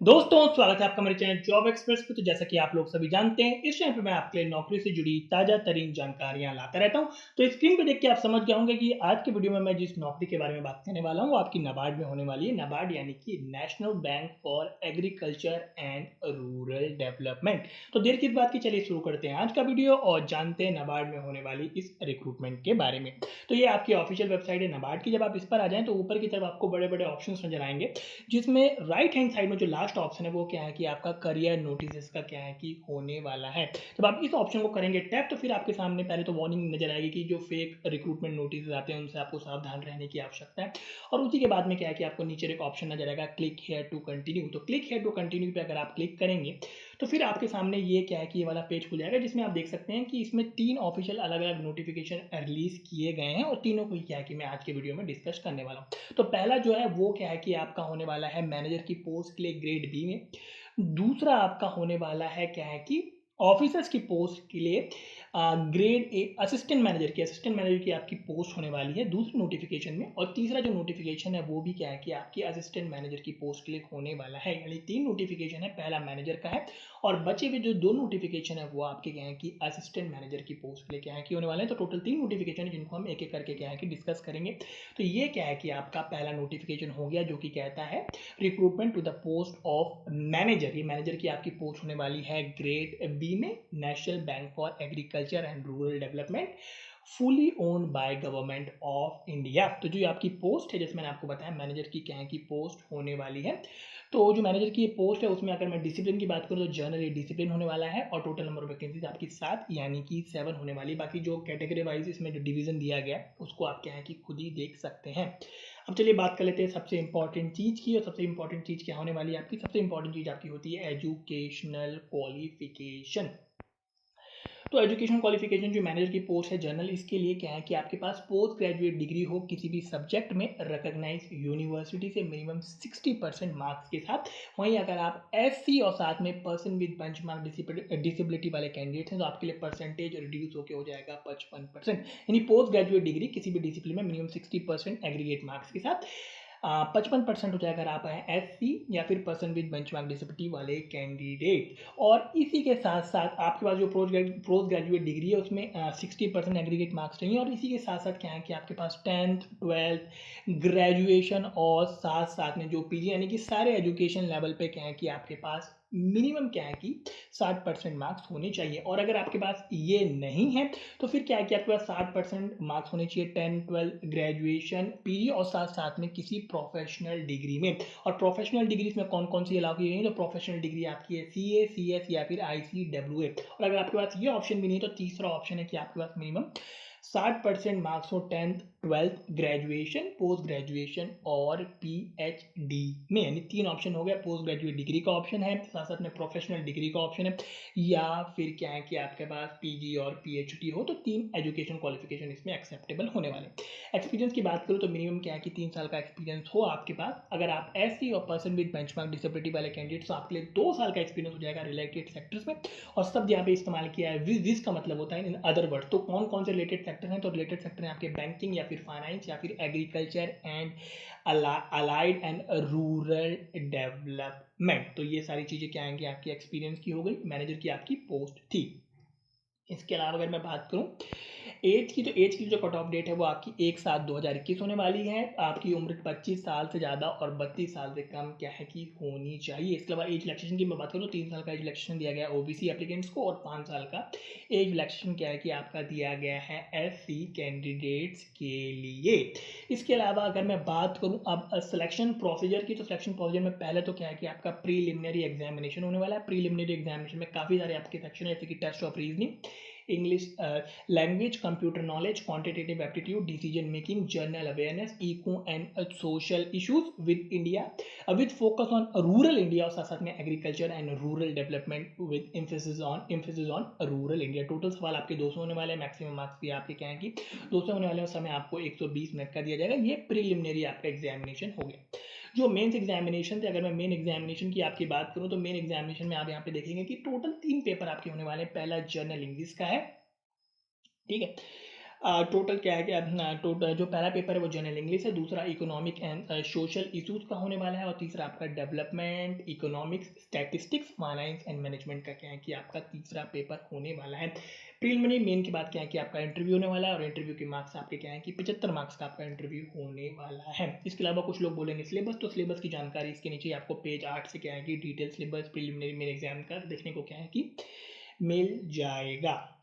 दोस्तों स्वागत है आपका मेरे चैनल जॉब एक्सप्रेस पे। तो जैसा कि आप लोग सभी जानते हैं, इस चैनल पे मैं आपके लिए नौकरी से जुड़ी ताजा तरीन जानकारियां लाता रहता हूं। तो स्क्रीन पे देख के आप समझ गए होंगे कि आज के वीडियो में मैं जिस नौकरी के बारे में बात करने वाला हूं वो आपकी नाबार्ड में होने वाली है। नाबार्ड यानी कि national Bank for Agriculture and rural development. तो देर किस बात की, चलिए शुरू करते हैं आज का वीडियो और जानते हैं नाबार्ड में होने वाली इस रिक्रूटमेंट के बारे में। तो ये आपकी ऑफिशियल वेबसाइट है नाबार्ड की। जब आप इस पर आ जाएं तो ऊपर की तरफ आपको बड़े बड़े ऑप्शन नजर आएंगे, जिसमें राइट हैंड साइड में जो लास्ट ऑप्शन है वो क्या है कि आपका करियर नोटिस का क्या है कि होने वाला है। जब आप इस ऑप्शन को करेंगे टैप तो फिर आपके सामने पहले तो वार्निंग नजर आएगी कि जो फेक रिक्रूटमेंट नोटिस आते हैं उनसे आपको सावधान रहने की आवश्यकता है। और उसी के बाद में क्या है कि आपको नीचे एक ऑप्शन नजर आएगा क्लिक हेयर टू कंटिन्यू। तो क्लिक हेयर टू कंटिन्यू पे अगर आप क्लिक करेंगे तो फिर आपके सामने ये क्या है कि ये वाला पेज खुल जाएगा, जिसमें आप देख सकते हैं कि इसमें 3 ऑफिशियल अलग अलग नोटिफिकेशन रिलीज किए गए हैं और तीनों को ही क्या है कि मैं आज के वीडियो में डिस्कस करने वाला हूँ। तो पहला जो है वो क्या है कि आपका होने वाला है मैनेजर की पोस्ट के लिए ग्रेड बी में। दूसरा आपका होने वाला है क्या है कि ऑफिसर्स की पोस्ट के लिए ग्रेड ए असिस्टेंट मैनेजर की आपकी पोस्ट होने वाली है दूसरी नोटिफिकेशन में। और तीसरा जो नोटिफिकेशन है वो भी क्या है कि आपकी असिस्टेंट मैनेजर की पोस्ट के लिए होने वाला है। यानी 3 नोटिफिकेशन है, पहला मैनेजर का है और बचे हुए जो 2 नोटिफिकेशन है वो आपके क्या है कि असिस्टेंट मैनेजर की पोस्ट के लिए क्या है कि होने वाले हैं। तो टोटल 3 नोटिफिकेशन है जिनको हम एक एक करके क्या है कि डिस्कस करेंगे। तो ये क्या है कि आपका पहला नोटिफिकेशन हो गया जो कि कहता है recruitment to the post of manager. ये मैनेजर की आपकी पोस्ट होने वाली है ग्रेड बी में, National Bank for Agriculture and rural Development, fully owned by government of India. तो जो आपकी पोस्ट है, जैसे मैंने आपको बताया मैनेजर की क्या है कि पोस्ट होने वाली है। तो जो मैनेजर की ये पोस्ट है उसमें अगर मैं डिसिप्लिन की बात करूँ तो जनरल ये डिसिप्लिन होने वाला है और टोटल नंबर ऑफ वैकेंसीज आपकी 7 यानी कि 7 होने वाली। बाकी जो कैटेगरी वाइज इसमें जो डिवीजन दिया गया उसको आप क्या है कि खुद ही देख सकते हैं। अब चलिए बात कर लेते हैं सबसे इंपॉर्टेंट चीज़ की। और सबसे इंपॉर्टेंट चीज़ क्या होने वाली है आपकी, सबसे इंपॉर्टेंट चीज़ आपकी होती है एजुकेशनल क्वालिफिकेशन। तो एजुकेशन क्वालिफिकेशन जो मैनेजर की पोस्ट है जनरल, इसके लिए क्या है कि आपके पास पोस्ट ग्रेजुएट डिग्री हो किसी भी सब्जेक्ट में रिकॉग्नाइज यूनिवर्सिटी से मिनिमम 60% मार्क्स के साथ। वहीं अगर आप एससी और साथ में पर्सन विद बेंचमार्क डिसेबिलिटी वाले कैंडिडेट हैं तो आपके लिए परसेंटेज रिड्यूस होकर हो जाएगा 55%। यानी पोस्ट ग्रेजुएट डिग्री किसी भी डिसिप्लिन में मिनिमम 60% एग्रीगेट मार्क्स के साथ 55% हो जाएगा अगर आप हैं एससी या फिर पर्सन विद बेंचमार्क डिसेबिलिटी वाले कैंडिडेट। और इसी के साथ साथ आपके पास जो पोस्ट ग्रेजुएट डिग्री है उसमें 60% एग्रीगेट मार्क्स चाहिए। और इसी के साथ साथ क्या है कि आपके पास 10th 12th ग्रेजुएशन और साथ साथ में जो पीजी यानी कि सारे एजुकेशन लेवल पे क्या है कि आपके पास मिनिमम क्या है कि 60% मार्क्स होने चाहिए। और अगर आपके पास ये नहीं है तो फिर क्या है कि आपके पास 60% मार्क्स होने चाहिए 10 12 ग्रेजुएशन पीजी और साथ साथ में किसी प्रोफेशनल डिग्री में। और प्रोफेशनल डिग्री में कौन कौन सी अलाउ की गई है, तो प्रोफेशनल डिग्री आपकी है सीए सीएस या फिर आईसीडब्ल्यूए। और अगर आपके पास ये ऑप्शन भी नहीं है तो तीसरा ऑप्शन है कि आपके पास मिनिमम 60% मार्क्स हो 10th 12th graduation post graduation और पीएचडी में। यानी 3 ऑप्शन हो गया, पोस्ट ग्रेजुएट डिग्री का ऑप्शन है, साथ साथ में प्रोफेशनल डिग्री का ऑप्शन है, या फिर क्या है कि आपके पास पीजी और पीएचडी हो। तो 3 एजुकेशन क्वालिफिकेशन इसमें एक्सेप्टेबल होने वाले। एक्सपीरियंस की बात करूँ तो मिनिमम क्या है कि 3 साल का एक्सपीरियंस हो आपके पास। अगर आप एससी और पर्सन विद बेंचमार्क डिसेबिलिटी वाले कैंडिडेट्स तो आपके लिए 2 साल का एक्सपीरियंस हो जाएगा रिलेटेड सेक्टर्स में। और शब्द यहाँ पे इस्तेमाल किया है विज का मतलब होता है इन अदर वर्ड। तो कौन कौन से रिलेटेड सेक्टर हैं, तो रिलेटेड सेक्टर हैं आपके बैंकिंग या फिर फाइनेंस या फिर agriculture and allied and rural development. तो ये सारी चीजें क्या आएंगी आपकी एक्सपीरियंस की हो गई, मैनेजर की आपकी पोस्ट थी। इसके अलावा अगर मैं बात करूं एज की, तो एज की जो कट ऑफ डेट है वो आपकी 1/7/2021 होने वाली है। आपकी उम्र 25 साल से ज़्यादा और 32 साल से कम क्या है कि होनी चाहिए। इसके अलावा एज रिलैक्सेशन की मैं बात करूँ तो 3 साल का एज रिलैक्सेशन दिया गया है ओबीसी एप्लीकेंट्स को और 5 साल का एज रिलैक्सेशन क्या है कि आपका दिया गया है एससी कैंडिडेट्स के लिए। इसके अलावा अगर मैं बात करूँ अब सिलेक्शन प्रोसीजर की, तो सिलेक्शन प्रोसीजर में पहले तो क्या है कि आपका प्रीलिमिनरी एग्जामिनेशन होने वाला है। प्रीलिमिनरी एग्जामिनेशन में काफ़ी सारे आपके सेक्शन है, जैसे कि test of reasoning, English language, computer knowledge, quantitative aptitude, decision making, general awareness, eco and social issues with India with focus on rural India और साथ साथ में agriculture and rural development with emphasis on rural India. Total सवाल आपके 200 होने वाले हैं, maximum marks भी आपके क्या है कि 200 होने वाले हैं। समय आपको 120 मिनट का दिया जाएगा। ये प्रीलिमिनरी आपका एग्जामिनेशन हो गया। जो मेंस एग्जामिनेशन थे, अगर मैं मेन एग्जामिनेशन की आपकी बात करूं तो मेन एग्जामिनेशन में आप यहाँ पे देखेंगे कि टोटल 3 पेपर आपके होने वाले हैं। पहला जर्नल इंग्लिश का है, ठीक है। टोटल क्या है कि टोटल जो पहला पेपर है वो जनरल इंग्लिश है, दूसरा इकोनॉमिक एंड सोशल इशूज़ का होने वाला है, और तीसरा आपका development, economics, statistics, finance and management का क्या है कि आपका तीसरा पेपर होने वाला है। प्रीलिमिनरी मेन की बात क्या है कि आपका इंटरव्यू होने वाला है, और इंटरव्यू के मार्क्स आपके क्या है कि 75 मार्क्स का आपका इंटरव्यू होने वाला है। इसके अलावा कुछ लोग बोलेंगे सिलेबस, तो सिलेबस की जानकारी इसके नीचे आपको पेज 8 से क्या है कि detail syllabus preliminary main exam का देखने को क्या है कि मिल जाएगा।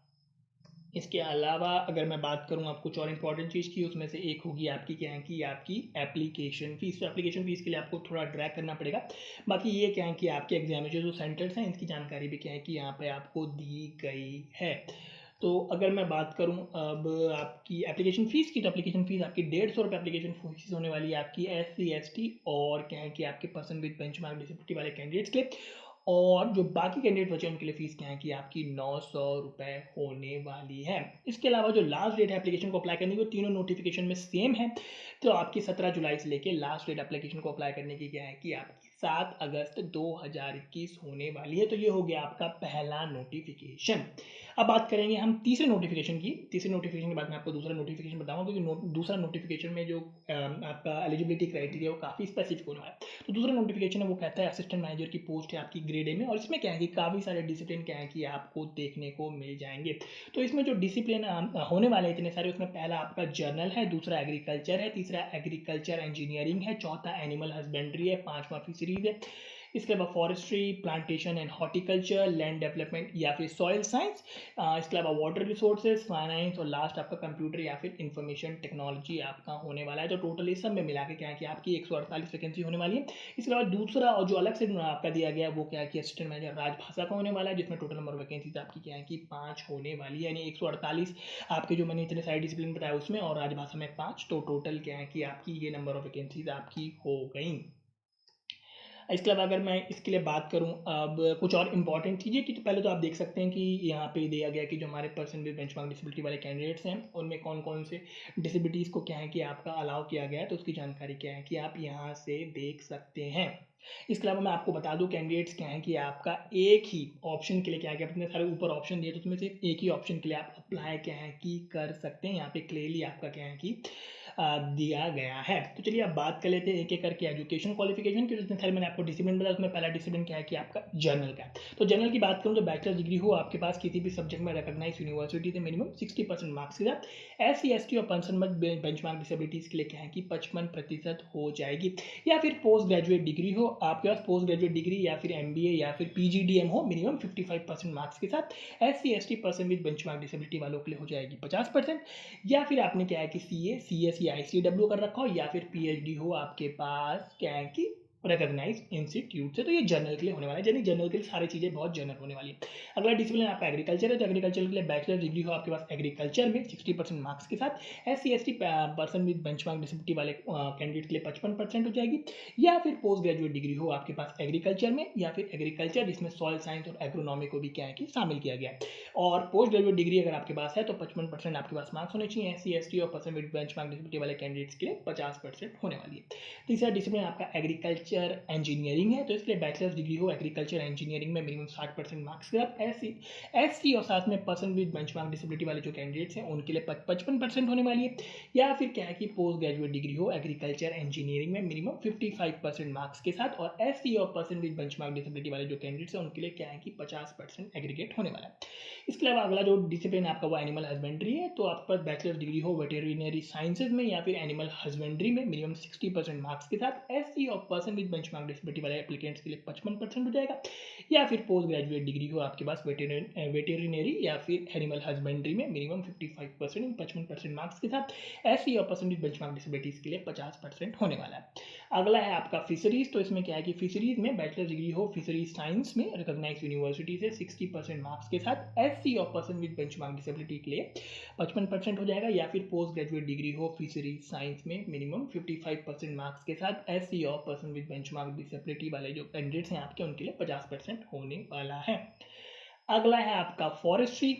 इसके अलावा अगर मैं बात करूँ आप कुछ और इंपॉर्टेंट चीज़ की, उसमें से एक होगी आपकी क्या है कि आपकी एप्लीकेशन फ़ीस। तो एप्लीकेशन फ़ीस के लिए आपको थोड़ा ड्रैग करना पड़ेगा। बाकी ये क्या है कि आपके एग्जामिनेशन जो सेंटर्स हैं इसकी जानकारी भी क्या है कि यहाँ पे आपको दी गई है। तो अगर मैं बात करूं अब आपकी एप्लीकेशन फ़ीस की, तो एप्लीकेशन फ़ीस आपकी 150 रुपये एप्लीकेशन फ़ीस होने वाली है आपकी SC ST और क्या है कि आपके पर्सन विद बेंचमार्क डिसेबिलिटी वाले कैंडिडेट्स के, और जो बाकी कैंडिडेट बचे उनके लिए फीस क्या है कि आपकी 900 रुपये होने वाली है। इसके अलावा जो लास्ट डेट है एप्लीकेशन को अप्लाई करने की, वो तीनों नोटिफिकेशन में सेम है। तो आपकी 17 जुलाई से लेके लास्ट डेट एप्लीकेशन को अप्लाई करने की क्या है कि आपकी 7 अगस्त 2021 होने वाली है। तो ये हो गया आपका पहला नोटिफिकेशन। अब बात करेंगे हम तीसरे नोटिफिकेशन की। तीसरे नोटिफिकेशन के बाद मैं आपको दूसरा नोटिफिकेशन बताऊंगा, क्योंकि दूसरा नोटिफिकेशन में जो आपका एलिजिबिलिटी क्राइटेरिया वो काफ़ी स्पेसिफिक होने वाला है। तो दूसरा नोटिफिकेशन है वो कहता है असिस्टेंट मैनेजर की पोस्ट है आपकी ग्रेड ए में, और इसमें क्या है कि काफ़ी सारे डिसिप्लिन क्या है कि आपको देखने को मिल जाएंगे। तो इसमें जो डिसिप्लिन होने वाले इतने सारे, उसमें पहला आपका जर्नल है, दूसरा एग्रीकल्चर है, तीसरा एग्रीकल्चर इंजीनियरिंग है, चौथा एनिमल हस्बेंड्री है, पांचवा फिशरीज है, इसके अलावा forestry, plantation and horticulture, land development या फिर सॉइल साइंस, इसके अलावा वाटर रिसोर्सेज, फाइनेंस, और लास्ट आपका कंप्यूटर या फिर इंफॉर्मेशन टेक्नोलॉजी आपका होने वाला है। तो टोटल इस सब में मिला के क्या है कि आपकी 148 वैकेंसी होने वाली है। इसके अलावा दूसरा और जो अलग से आपका दिया गया है वो क्या है कि असिस्टेंट मैनेजर राजभाषा का होने वाला है, जिसमें टोटल नंबर वैकेंसीज आपकी क्या है कि 5 होने वाली है, यानी 148 आपके जो मैंने इतने सारे डिसिप्लिन बताया उसमें, और राजभाषा में 5, तो टोटल क्या है कि आपकी ये नंबर ऑफ वैकेंसीज आपकी हो गई। इसके अलावा अगर मैं इसके लिए बात करूं अब कुछ और इंपॉर्टेंट चीज़ें की, तो पहले तो आप देख सकते हैं कि यहाँ पे दिया गया कि जो हमारे पर्सन विद बेंचमार्क डिसेबिलिटी वाले कैंडिडेट्स हैं उनमें कौन कौन से डिसेबिलिटीज़ को क्या है कि आपका अलाउ किया गया है, तो उसकी जानकारी क्या है कि आप यहाँ से देख सकते हैं। इसके अलावा मैं आपको बता दूं कैंडिडेट्स क्या है कि आपका एक ही ऑप्शन के लिए क्या है कि अपने सारे ऊपर ऑप्शन दिए, तो उसमें से एक ही ऑप्शन के लिए आप अप्लाई क्या है कि कर सकते हैं। यहाँ पे क्लियरली आपका क्या है कि दिया गया है। तो चलिए अब बात कर लेते हैं एक एक करके एजुकेशन क्वालिफिकेशन की। जितने सारे मैंने आपको डिसिप्लिन बताया उसमें पहला डिसिप्लिन क्या है कि आपका जर्नल का। तो जर्नल की बात करूँ तो बैचलर डिग्री हो आपके पास किसी भी सब्जेक्ट में रिकॉग्नाइज यूनिवर्सिटी से मिनिमम 60% मार्क्स के साथ, SC ST और पर्सन विद बेंचमार्क डिसेबिलिटीज के लिए क्या है कि 55% हो जाएगी, या फिर पोस्ट ग्रेजुएट डिग्री हो आपके पास, पोस्ट ग्रेजुएट डिग्री या फिर MBA या फिर PGDM हो मिनिमम 55% मार्क्स के साथ, SC ST person with benchmark disability वालों के लिए हो जाएगी 50%, या फिर आपने क्या है कि CA CS या ICW कर रखा हो, या फिर PhD हो आपके पास क्या है कि रिकॉग्नाइज इंस्टीट्यूट से। तो ये जर्नल के लिए होने वाला है, यानी जर्नल के लिए सारी चीज़ें बहुत जर्नल होने वाली है। अगला डिसिप्लिन आपका एग्रीकल्चर है, तो एग्रीकल्चर के लिए बैचलर डिग्री हो आपके पास एग्रीकल्चर में 60% मार्क्स के साथ, SC ST person with benchmark disability वाले कैंडिडेट के लिए 55% हो जाएगी, या फिर पोस्ट ग्रेजुएट डिग्री हो आपके पास एग्रीकल्चर में, या फिर एग्रीकल्चर जिसमें सॉइल साइंस और एग्रोनॉमी को भी क्या है कि शामिल किया गया है, और पोस्ट ग्रेजुएट डिग्री अगर आपके पास है तो 55% आपके पास मार्क्स होने चाहिए। SC ST और पर्सन विद बेंचमार्क डिसेबिलिटी वाले कैंडिडेट्स के लिए 50% होने वाली है। तीसरा डिसिप्लिन आपका एग्रीकल्चर इंजीनियरिंग है, तो इसलिए बैचलर्स डिग्री हो एग्रीकल्चर इंजीनियरिंग में मिनिमम 60% मार्क्स के साथ, SC और साथ में पर्सन विद बेंचमार्क डिसेबिलिटी वाले जो कैंडिडेट्स हैं उनके लिए 55% होने वाली है, या फिर क्या है कि पोस्ट ग्रेजुएट डिग्री हो एग्रीकल्चर इंजीनियरिंग में मिनिमम 55% मार्क्स के साथ, और SC और पर्सन विद बेंचमार्क डिसेबिलिटी वाले जो कैंडिडेट्स हैं उनके लिए क्या है कि 50% एग्रीगेट होने वाला है। इसके अलावा अगला जो डिसिप्लिन आपका वो एनिमल हस्बेंड्री है, तो आपके पास बैचलर डिग्री हो वेटेरिनरी साइंसेज में या फिर एनिमल हस्बेंड्री में मिनिमम 60% मार्क्स के साथ, SC और पर्सन विद बेंचमार्क डिसेबिलिटी वाले एप्लीकेंट्स के लिए 55% हो जाएगा, या फिर पोस्ट ग्रेजुएट डिग्री हो आपके पास वेटेरिनरी या फिर एनिमल हस्बेंड्री में मिनिमम 55% 55% मार्क्स के साथ, SC और पर्सन विद बेंचमार्क डिसेबिलिटीज के लिए 50% होने वाला है। अगला है आपका फिशरीज, तो इसमें क्या है कि फिशरीज में बैचलर डिग्री हो फिशरीज साइंस में रिकॉग्नाइज यूनिवर्सिटी से 60% मार्क्स के साथ, SC और पर्सन विद बेंचमार्क डिसेबिलिटी के लिए 55% हो जाएगा, या फिर पोस्ट ग्रेजुएट डिग्री हो फिशरीज साइंस में मिनिमम 55% मार्क्स के साथ, SC और पर्सन विद बेंचमार्क डिसेबिलिटी वाले जो कैंडिडेट्स हैं आपके उनके लिए 50% होने वाला है। अगला है आपका फॉरेस्ट्री,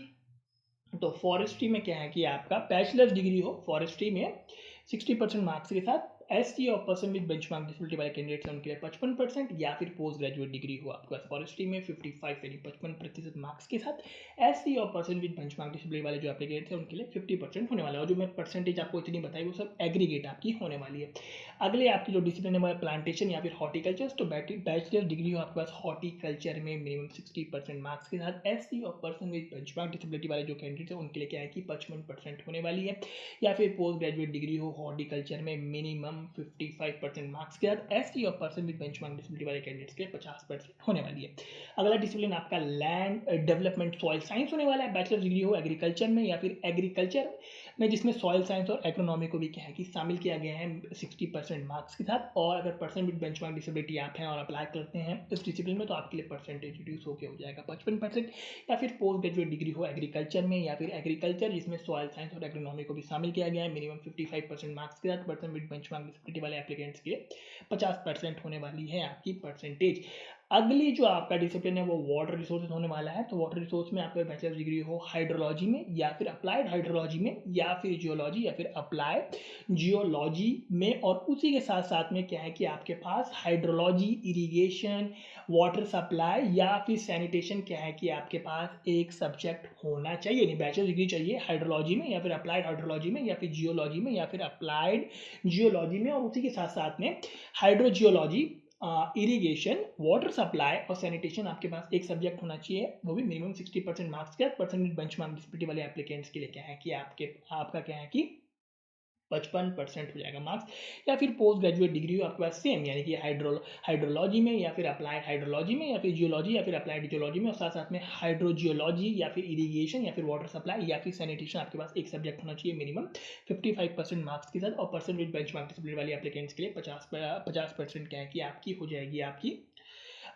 तो फॉरेस्ट्री में क्या है कि आपका बैचलर्स डिग्री हो फॉरेस्ट्री में 60% मार्क्स के साथ, एससी और पर्सन विद बेंचमार्क डिसेबिलिटी वाले कैंडिडेट्स हैं उनके लिए 55%, या फिर पोस्ट ग्रेजुएट डिग्री हो आपके पास फॉरेस्ट्री में 55 यानी 55% मार्क्स के साथ एससी और पर्सन विद बेंचमार्क डिसेबिलिटी वाले जो एप्लीकेट्स हैं उनके लिए 50% होने वाला है। और जो मैं परसेंटेज आपको इतनी बताई वो सब एग्रीगेट आपकी होने वाली है। अगले आपकी जो डिसिप्लिन है वो है प्लांटेशन या फिर हॉर्टिकल्चर। तो बैचलर डिग्री हो आपके पास हॉर्टिकल्चर में मिनिमम 60% मार्क्स के साथ एससी और पर्सन विद बेंचमार्क डिसेबिलिटी वाले जो कैंडिडेट्स हैं उनके लिए क्या है कि 55% होने वाली है। या फिर पोस्ट ग्रेजुएट डिग्री हो हॉर्टिकल्चर में मिनिमम 55% मार्क्स के साथ एससी और पर्सन विद बेंचमार्क डिसेबिलिटी वाले कैंडिडेट्स के 50% होने वाली है। अगला डिसिप्लिन आपका लैंड डेवलपमेंट सॉइल साइंस होने वाला है। बैचलर डिग्री हो एग्रीकल्चर में या फिर एग्रीकल्चर में जिसमें सॉइल साइंस और एग्रोनॉमी को भी क्या है कि शामिल किया गया है 60% मार्क्स के साथ। और अगर पर्सन विद बेंचमार्क डिसेबिलिटी आप हैं और अप्लाई करते हैं इस डिसिप्लिन में तो आपके लिए परसेंटेज रिड्यूस होकर हो जाएगा 55%। या फिर पोस्ट ग्रेजुएट डिग्री हो एग्रीकल्चर में या फिर एग्रीकल्चर जिसमें सॉइल साइंस और एग्रोनॉमी को भी शामिल किया गया है मिनिमम 55% मार्क्स के साथ पर्सन विद बेंचमार्क डिसेबिलिटी वाले एप्लीकेंट्स के 50% होने वाली है आपकी परसेंटेज। अगली जो आपका डिसिप्लिन है वो वाटर रिसोर्सेज होने वाला है। तो वाटर रिसोर्स में आपका बैचलर डिग्री हो हाइड्रोलॉजी में या फिर अप्लाइड हाइड्रोलॉजी में या फिर जियोलॉजी या फिर अप्लाइड जियोलॉजी में। और उसी के साथ साथ में क्या है कि आपके पास हाइड्रोलॉजी, इरिगेशन, वाटर सप्लाई या फिर सैनिटेशन क्या है कि आपके पास एक सब्जेक्ट होना चाहिए। नहीं, बैचलर डिग्री चाहिए हाइड्रोलॉजी में या फिर अप्लाइड हाइड्रोलॉजी में या फिर जियोलॉजी में या फिर अप्लाइड जियोलॉजी में। और उसी के साथ साथ में हाइड्रोजियोलॉजी, इरिगेशन, वाटर सप्लाई और सैनिटेशन आपके पास एक सब्जेक्ट होना चाहिए, वो भी मिनिमम 60% मार्क्स के। परसेंटेज बेंचमार्क डिसेबिलिटी वाले एप्लीकेंट्स के लिए क्या है कि आपका क्या है कि 55% हो जाएगा मार्क्स। या फिर पोस्ट ग्रेजुएट डिग्री हो आपके पास सेम यानी कि हाइड्रोलॉजी में या फिर अप्लाइड हाइड्रोलॉजी में या फिर जियोलॉजी या फिर अप्लाइड जियोलॉजी में और साथ साथ में हाइड्रोजियोलॉजी या फिर इरिगेशन या फिर वाटर सप्लाई या फिर सैनिटेशन आपके पास एक सब्जेक्ट होना चाहिए मिनिमम 55% मार्क्स के साथ। और पर्सन विद बेंचमार्क डिसेबिलिटी वाले एप्लीकेंट्स के लिए 50% क्या है कि आपकी हो जाएगी आपकी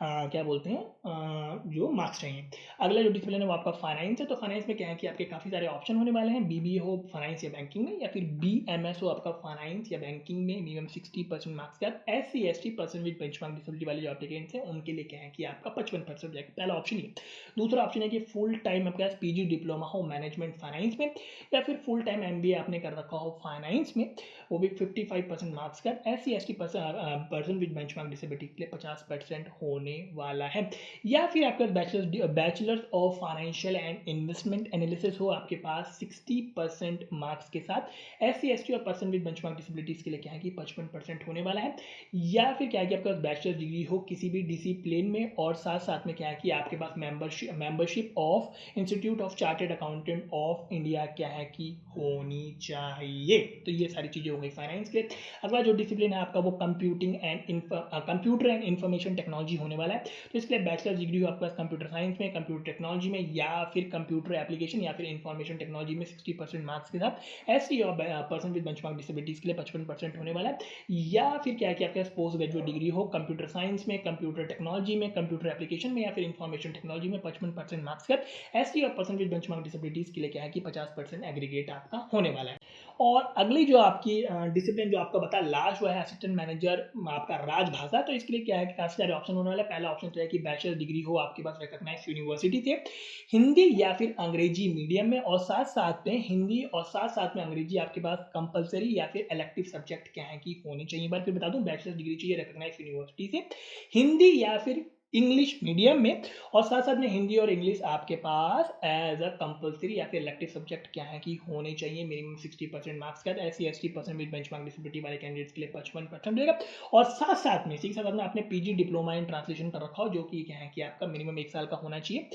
क्या बोलते हैं जो मार्क्स चाहिए। अगला जो डिसिप्लिन है वो आपका फाइनेंस है। तो फाइनेंस में क्या है कि आपके काफ़ी सारे ऑप्शन होने वाले हैं। बीबीए हो फाइनेंस या बैंकिंग में या फिर बीएमएस हो आपका फाइनेंस या बैंकिंग में मिनिमम 60% मार्क्स के साथ SC ST person with benchmark disability वाले जो एप्लीकेंट्स हैं उनके लिए क्या है कि आपका 55% जाएगा। पहला ऑप्शन ये। दूसरा ऑप्शन है कि फुल टाइम आपके पास पीजी डिप्लोमा हो मैनेजमेंट फाइनेंस में या फिर फुल टाइम एमबीए आपने कर रखा हो फाइनेंस में, वो भी 55% मार्क्स का। SC ST person with benchmark disability के लिए 50% होने वाला है। या फिर आपका bachelors of financial and investment analysis हो आपके पास 60% मार्क्स के साथ एससी एसटी और पर्सन विद बेंचमार्क डिसेबिलिटीज के लिए क्या है कि 55% होने वाला है। या फिर क्या है कि आपका बैचलर डिग्री हो किसी भी डिसिप्लिन में और साथ साथ में क्या है कि आपके पास membership of institute of chartered accountant of India क्या है कि होनी चाहिए। तो ये सारी चीजें हो गई फाइनेंस के। अगला जो डिसिप्लिन है आपका वो कंप्यूटर एंड इंफॉर्मेशन टेक्नोलॉजी होने वाला है। तो इसके लिए बैचलर डिग्री हो आपके पास कंप्यूटर साइंस में, कंप्यूटर टेक्नोलॉजी में या फिर कंप्यूटर एप्लीकेशन या फिर इंफॉर्मेशन टेक्नोलॉजी में 60% मार्क्स के साथ एससी और पर्सन विद बेंचमार्क डिसेबिलिटीज के लिए 55% होने वाला है। या फिर क्या है कि आपके पास पोस्ट ग्रेजुएट डिग्री हो कंप्यूटर साइंस में, कंप्यूटर टेक्नोलॉजी में, कंप्यूटर एप्लीकेशन में या फिर इंफॉर्मेशन टेक्नोलॉजी में 55% मार्क्स के साथ एससी और पर्सन विद बेंचमार्क डिसेबिलिटीज के लिए क्या है कि 50% एग्रीगेट आपका होने वाला है। और अगली जो आपकी डिसिप्लिन जो आपका बता लास्ट वो है असिस्टेंट मैनेजर आपका राजभाषा। तो इसके लिए क्या है कि काफी सारे ऑप्शन होने वाले हैं। पहला ऑप्शन तो है कि बैचलर डिग्री हो आपके पास रिकॉग्नाइज यूनिवर्सिटी से हिंदी या फिर अंग्रेजी मीडियम में और साथ साथ में हिंदी और साथ साथ में अंग्रेजी आपके पास कंपलसरी या फिर इलेक्टिव सब्जेक्ट क्या है कि होनी चाहिए। एक बार फिर बता दूं बैचलर डिग्री चाहिए रिकॉग्नाइज यूनिवर्सिटी से हिंदी या फिर इंग्लिश मीडियम में और साथ साथ में हिंदी और इंग्लिश आपके पास एज अ कंपलसरी या फिर इलेक्टिव सब्जेक्ट क्या है कि होने चाहिए मिनिमम 60% मार्क्स का। SC ST person with benchmark disability वाले कैंडिडेट्स के लिए 55% रहेगा। और साथ साथ में इसी के साथ में आपने पीजी डिप्लोमा इन ट्रांसलेशन कर रखा हो जो कि क्या है कि आपका मिनिमम 1 साल का होना चाहिए,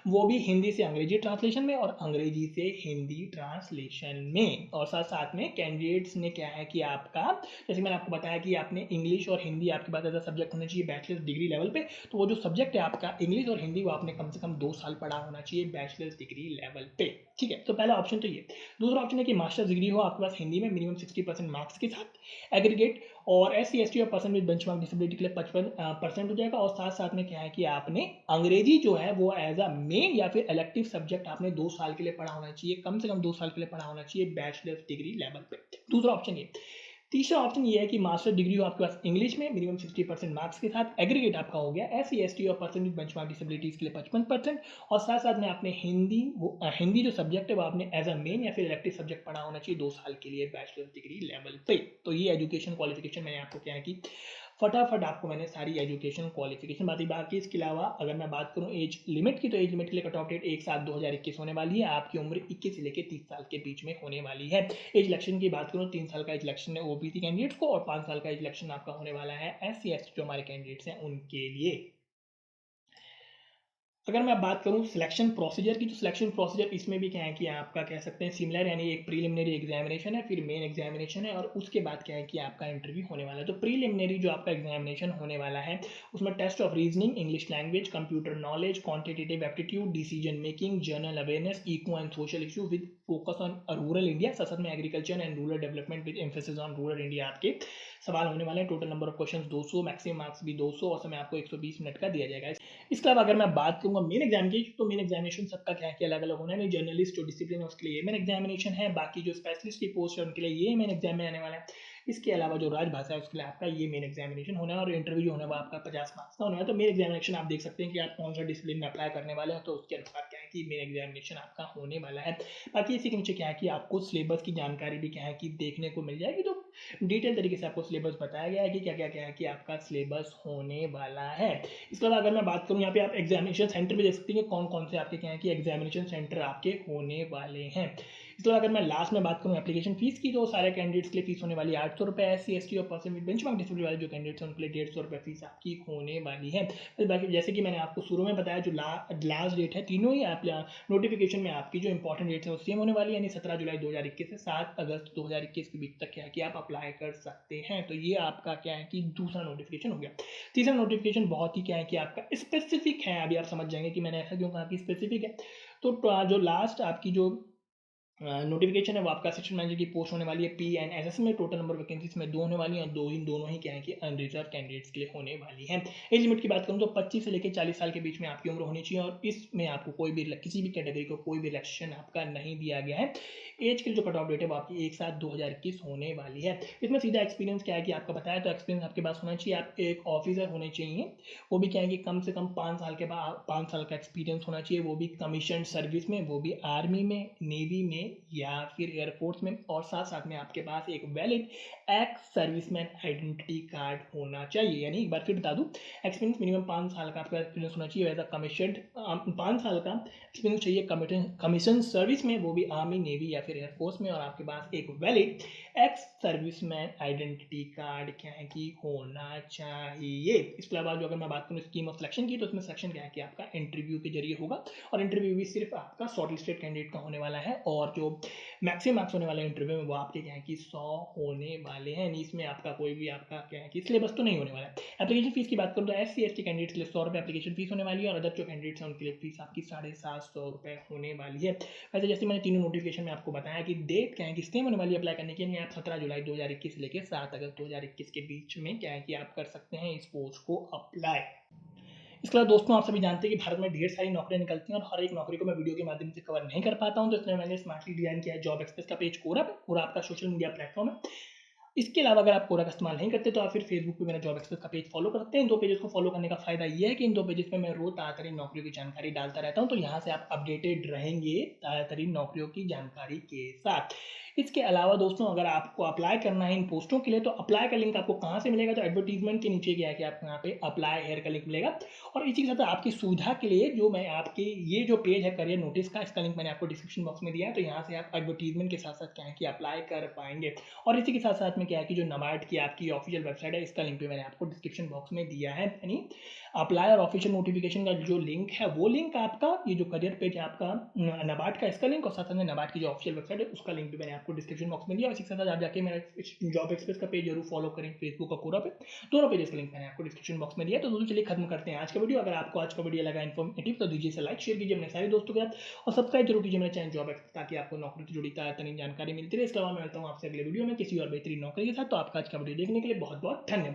वो भी हिंदी से अंग्रेजी ट्रांसलेशन में और अंग्रेजी से हिंदी ट्रांसलेशन में। और साथ साथ में कैंडिडेट्स ने क्या है कि आपका जैसे मैंने आपको बताया कि आपने इंग्लिश और हिंदी आपके पास एज अ सब्जेक्ट होना चाहिए बैचलर्स डिग्री लेवल पे। तो जो सब्जेक्ट है आपका इंग्लिश और हिंदी वो आपने कम से कम 2 साल पढ़ा होना चाहिए बैचलर्स डिग्री लेवल पे। ठीक है, तो पहला ऑप्शन तो ये। दूसरा ऑप्शन है कि मास्टर्स डिग्री हो आपके पास हिंदी में मिनिमम 60% मार्क्स के साथ एग्रीगेट और एससी एसटी और पर्सन विद बेंचमार्क डिसेबिलिटी के लिए 55% हो जाएगा। और साथ साथ में क्या है कि आपने अंग्रेजी जो है वो एज अ मेन या फिर इलेक्टिव सब्जेक्ट आपने 2 साल के लिए पढ़ा होना चाहिए, कम से कम 2 साल के लिए पढ़ा होना चाहिए बैचलर्स डिग्री लेवल पे। दूसरा ऑप्शन ये। तीसरा ऑप्शन ये है कि मास्टर डिग्री हो आपके पास इंग्लिश में मिनिमम 60% मार्क्स के साथ, एग्रीगेट आपका हो गया SC ST और पर्सन विद बेंचमार्क डिसेबिलिटीज के लिए 55%, और साथ साथ में आपने हिंदी जो सब्जेक्ट है वो आपने एज अ मेन या फिर इलेक्टिव सब्जेक्ट पढ़ा होना चाहिए 2 साल के लिए बैचलर डिग्री लेवल पे। तो ये एजुकेशन क्वालिफिकेशन मैंने आपको क्या है कि फटाफट आपको मैंने सारी एजुकेशन क्वालिफिकेशन बाकी इसके अलावा अगर मैं बात करूं एज लिमिट की, तो एज लिमिट के लिए कट ऑफ डेट 1/7/2021 होने वाली है। आपकी उम्र 21 से लेकर 30 साल के बीच में होने वाली है। एज इलेक्शन की बात करूं 3 साल का एज इलेक्शन है ओबीसी कैंडिडेट्स को, और 5 साल का एज इलेक्शन आपका होने वाला है SC ST जो हमारे कैंडिडेट्स हैं उनके लिए। अगर मैं बात करूं सिलेक्शन प्रोसीजर की, तो सिलेक्शन प्रोसीजर इसमें भी क्या है कि आपका कह सकते हैं सिमिलर, यानी एक प्रीलिमिनरी एग्जामिनेशन है, फिर मेन एग्जामिनेशन है, और उसके बाद क्या है कि आपका इंटरव्यू होने वाला है। तो प्रीलिमिनरी जो आपका एग्जामिनेशन होने वाला है उसमें test of reasoning, English language, computer knowledge, quantitative aptitude, decision making, general awareness, eco and social issue with focus on rural India, ससद में agriculture and rural development with emphasis on rural India आपके सवाल होने वाले हैं। Total number of question 200, maximum marks भी 200, और समय आपको 120 मिनट का दिया जाएगा। इसके अलावा अगर मैं बात करूंगा मेन एग्जाम की, तो मेन एग्जामिनेशन सबका क्या है कि अलग अलग होना है। जर्नलिस्ट जो डिसिप्लिन है उसके लिए मेन एग्जामिनेशन है, बाकी जो स्पेशलिस्ट की पोस्ट है उनके लिए ये मेन एग्जाम में आने वाला है। इसके अलावा जो राजभाषा है उसके लिए आपका ये मेन एग्जामिनेशन होना है, और इंटरव्यू होने वाला आपका 50 मार्क्स का होने वाला है। तो मेन एग्जामिनेशन आप देख सकते हैं कि आप कौन सा डिसिप्लिन में अप्लाई करने वाले हैं, तो उसके अनुसार क्या है कि मेन एग्जामिनेशन आपका होने वाला है। बाकी इसी के नीचे क्या है कि आपको सिलेबस की जानकारी भी क्या है कि देखने को मिल जाएगी, तो डिटेल तरीके से आपको सिलेबस बताया गया है कि क्या क्या क्या है कि आपका सिलेबस होने वाला है। इसके अलावा अगर मैं बात करूं यहाँ पे आप एग्जामिनेशन सेंटर भी देख सकते हैं कि कौन कौन से आपके क्या है कि एग्जामिनेशन सेंटर आपके होने वाले हैं। इसके अलावा अगर मैं लास्ट में बात करूं एप्लीकेशन फीस की, तो सारे कैंडिडेट्स के लिए फीस होने वाली है 800 रुपये। SC ST और पर्सन विद बेंचमार्क डिसेबिलिटी वाले जो कैंडिडेट्स हैं उनके लिए 150 रुपये फीस आपकी होने वाली है। बाकी जैसे कि मैंने आपको शुरू में बताया, जो लास्ट डेट है तीनों ही आप नोटिफिकेशन में आपकी जो इंपॉर्टेंट डेट्स है वो सेम होने वाली है, यानी 17 जुलाई 2021 से 7 अगस्त 2021 के बीच तक क्या है कि आप अप्लाई कर सकते हैं। तो ये आपका क्या है कि दूसरा नोटिफिकेशन हो गया। तीसरा नोटिफिकेशन बहुत ही क्या है कि आपका स्पेसिफिक है। अभी आप समझ जाएंगे कि मैंने ऐसा क्यों कहा कि स्पेसिफिक है। तो जो लास्ट आपकी जो नोटिफिकेशन है वो आपका असिस्टेंट मैनेजर की पोस्ट होने वाली है PNSS में। टोटल नंबर वैकेंसीज में 2 होने वाली हैं, दोनों ही क्या है कि अनरिजर्व कैंडिडेट्स के लिए होने वाली है। एज लिमिट की बात करूं तो 25 से लेकर 40 साल के बीच में आपकी उम्र होनी चाहिए, और इसमें आपको कोई भी किसी भी कैटेगरी को कोई भी रिलेक्शन आपका नहीं दिया गया है। एज के जो कट ऑफ डेट है वो आपकी 1/7/2021 होने वाली है। इसमें सीधा एक्सपीरियंस क्या है कि आपका बताया, तो एक्सपीरियंस आपके पास होना चाहिए, आप एक ऑफिसर होने चाहिए, वो भी क्या है कि कम से कम 5 साल के बाद 5 साल का एक्सपीरियंस होना चाहिए, वो भी कमीशन सर्विस में, वो भी आर्मी में, नेवी में या फिर एयरफोर्स में, और साथ साथ में आपके पास एक valid ex serviceman identity card होना चाहिए। यानी एक बार फिर बता दूं, एक्सपीरियंस मिनिमम 5 साल का आपका एक्सपीरियंस होना चाहिए, वैसा कमीशन 5 साल का एक्सपीरियंस चाहिए कमीशन सर्विस में, वो भी आर्मी, नेवी या फिर एयरफोर्स में, और आपके पास एक valid ex serviceman identity card क्या है कि होना चाहिए। इसके अलावा जो अगर मैं बात करूँ स्कीम ऑफ सिलेक्शन की, तो उसमें सिलेक्शन क्या है कि आपका इंटरव्यू के जरिए होगा, और इंटरव्यू भी सिर्फ आपका शॉर्टलिस्टेड कैंडिडेट का होने वाला है, और जो मैक्सिमम मार्क्स होने वाले इंटरव्यू में वो आपके क्या है कि 100 होने वाले हैं। इसमें आपका कोई भी आपका क्या है कि सिलेबस तो नहीं होने वाला है। एप्लीकेशन फीस की बात करूँ तो SC ST कैंडिडेट्स के लिए 100 रुपये एप्लीकेशन फीस होने वाली है, और अदर जो कैंडिडेट्स हैं उनके लिए फीस आपकी 750 रुपये होने वाली है। वैसे जैसे मैंने तीनों नोटिफिकेशन में आपको बताया कि डेट क्या है कि सेम होने वाली है अप्लाई करने के लिए, आप 17 जुलाई 2021 से लेकर 7 अगस्त 2021 के बीच में क्या है कि आप कर सकते हैं इस पोस्ट को अप्लाई। इसके अलावा दोस्तों आप सभी जानते हैं कि भारत में ढेर सारी नौकरियां निकलती हैं, और हर एक नौकरी को मैं वीडियो के माध्यम से कवर नहीं कर पाता हूं, तो इसलिए मैंने स्मार्टली डिजाइन किया है जॉब एक्सप्रेस का पेज कोरा आपका सोशल मीडिया प्लेटफॉर्म है। इसके अलावा अगर आप कोरा का इस्तेमाल नहीं करते तो आप फिर फेसबुक पे मेरा जॉब एक्सप्रेस का पेज फॉलो कर सकते हैं। इन 2 पेजेस को फॉलो करने का फायदा ये है कि इन 2 पेजेस पे मैं रोज ताज़ा नौकरियों की जानकारी डालता रहता हूं, तो यहाँ से आप अपडेटेड रहेंगे ताज़ा नौकरियों की जानकारी के साथ। इसके अलावा दोस्तों अगर आपको अप्लाई करना है इन पोस्टों के लिए, तो अप्लाई का लिंक आपको कहाँ से मिलेगा, तो एडवर्टीजमेंट के नीचे क्या है कि आपको यहाँ पे अप्लाई हेयर का लिंक मिलेगा, और इसी के साथ आपकी सुविधा के लिए जो मैं आपके ये जो पेज है करियर नोटिस का, इसका लिंक मैंने आपको डिस्क्रिप्शन बॉक्स में दिया है, तो यहाँ से आप एडवर्टीजमेंट के साथ साथ क्या है कि अप्लाई कर पाएंगे। और इसी के साथ साथ में क्या है कि जो नाबार्ड की आपकी ऑफिशियल वेबसाइट है, इसका लिंक भी मैंने आपको डिस्क्रिप्शन बॉक्स में दिया है। यानी अप्लाई और ऑफिशियल नोटिफिकेशन का जो लिंक है वो लिंक आपका, ये जो करियर पेज है आपका नाबार्ड का, इसका लिंक, और साथ साथ में नाबार्ड की जो ऑफिशियल वेबसाइट है उसका लिंक भी मैंने आपको डिस्क्रिप्शन बॉक्स में दिया। इसी के साथ आप जाके मेरा जॉब एक्सप्रेस का पेज जरूर फॉलो करें फेसबुक और कोरा पे, दोनों पेजेस का लिंक मैंने आपको डिस्क्रिप्शन बॉक्स में दिया। तो दोस्तों चलिए खत्म करते हैं आज का वीडियो। अगर आपको आज का वीडियो लगा इन्फॉर्मेटिव तो दीजिए लाइक, शेयर कीजिए अपने सारे दोस्तों के साथ, और सब्सक्राइब जरूर कीजिए मेरे चैनल जॉब एक्सप्रेस, ताकि आपको नौकरी से जुड़ी ताज़ा जानकारी मिलती रहे। इसके अलावा मैं मिलता हूँ आपसे अगले वीडियो में किसी और बेहतरीन नौकरी के साथ। तो आपका आज का वीडियो देखने के लिए बहुत बहुत धन्यवाद।